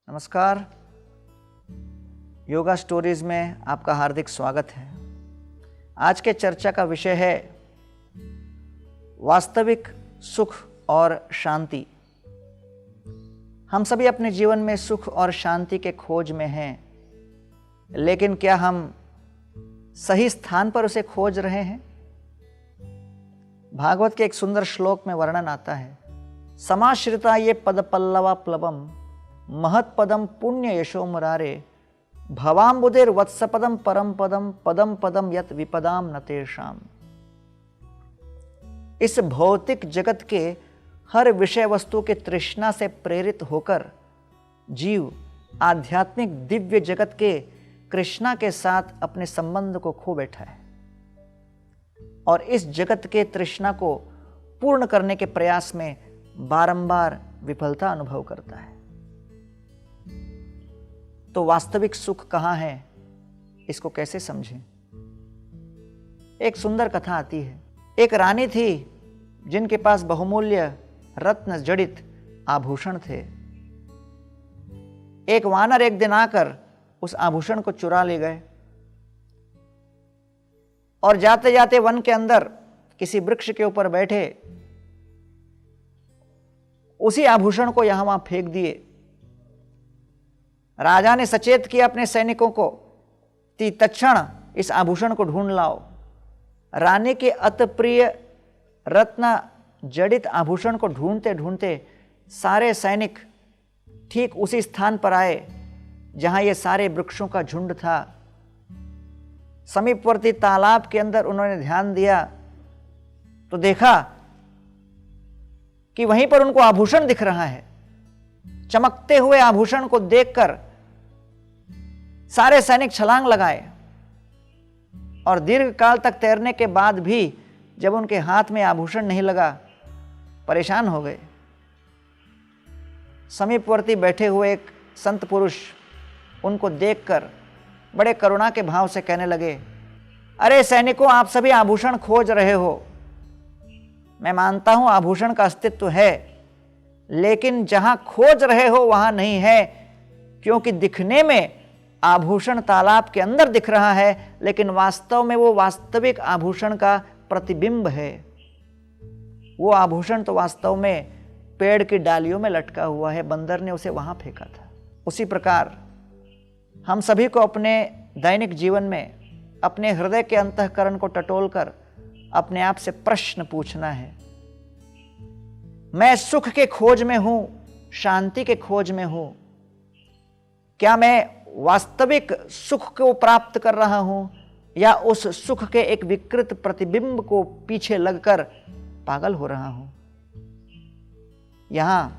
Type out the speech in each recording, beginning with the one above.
नमस्कार, योगा स्टोरीज में आपका हार्दिक स्वागत है। आज के चर्चा का विषय है वास्तविक सुख और शांति। हम सभी अपने जीवन में सुख और शांति के खोज में हैं, लेकिन क्या हम सही स्थान पर उसे खोज रहे हैं? भागवत के एक सुंदर श्लोक में वर्णन आता है, समाश्रिता ये पद पल्लवा प्लवम महत्पदम पुण्य यशो मुरारे भवाम्बुदेर वत्सपदम परम पदम पदम पदम यत विपदाम न तेषाम। इस भौतिक जगत के हर विषय वस्तु के तृष्णा से प्रेरित होकर जीव आध्यात्मिक दिव्य जगत के कृष्णा के साथ अपने संबंध को खो बैठा है और इस जगत के तृष्णा को पूर्ण करने के प्रयास में बारंबार विफलता अनुभव करता है। तो वास्तविक सुख कहाँ है, इसको कैसे समझें? एक सुंदर कथा आती है। एक रानी थी जिनके पास बहुमूल्य रत्न जड़ित आभूषण थे। एक वानर एक दिन आकर उस आभूषण को चुरा ले गए और जाते जाते वन के अंदर किसी वृक्ष के ऊपर बैठे उसी आभूषण को यहां वहां फेंक दिए। राजा ने सचेत किया अपने सैनिकों को कि तत्क्षण इस आभूषण को ढूंढ लाओ। रानी के अतप्रिय रत्न जड़ित आभूषण को ढूंढते ढूंढते सारे सैनिक ठीक उसी स्थान पर आए जहां ये सारे वृक्षों का झुंड था। समीपवर्ती तालाब के अंदर उन्होंने ध्यान दिया तो देखा कि वहीं पर उनको आभूषण दिख रहा है। चमकते हुए आभूषण को देखकर सारे सैनिक छलांग लगाए और दीर्घ काल तक तैरने के बाद भी जब उनके हाथ में आभूषण नहीं लगा, परेशान हो गए। समीपवर्ती बैठे हुए एक संत पुरुष उनको देखकर बड़े करुणा के भाव से कहने लगे, अरे सैनिकों, आप सभी आभूषण खोज रहे हो। मैं मानता हूं आभूषण का अस्तित्व है, लेकिन जहां खोज रहे हो वहां नहीं है, क्योंकि दिखने में आभूषण तालाब के अंदर दिख रहा है, लेकिन वास्तव में वो वास्तविक आभूषण का प्रतिबिंब है। वो आभूषण तो वास्तव में पेड़ की डालियों में लटका हुआ है, बंदर ने उसे वहां फेंका था। उसी प्रकार हम सभी को अपने दैनिक जीवन में अपने हृदय के अंतःकरण को टटोलकर अपने आप से प्रश्न पूछना है, मैं सुख के खोज में हूं, शांति के खोज में हूं? क्या मैं वास्तविक सुख को प्राप्त कर रहा हूं या उस सुख के एक विकृत प्रतिबिंब को पीछे लगकर पागल हो रहा हूं? यहां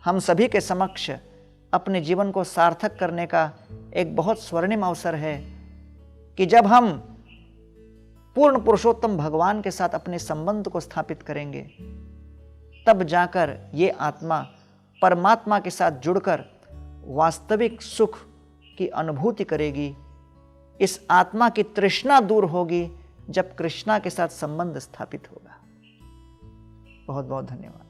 हम सभी के समक्ष अपने जीवन को सार्थक करने का एक बहुत स्वर्णिम अवसर है कि जब हम पूर्ण पुरुषोत्तम भगवान के साथ अपने संबंध को स्थापित करेंगे, तब जाकर ये आत्मा परमात्मा के साथ जुड़कर वास्तविक सुख की अनुभूति करेगी। इस आत्मा की तृष्णा दूर होगी जब कृष्णा के साथ संबंध स्थापित होगा। बहुत बहुत धन्यवाद।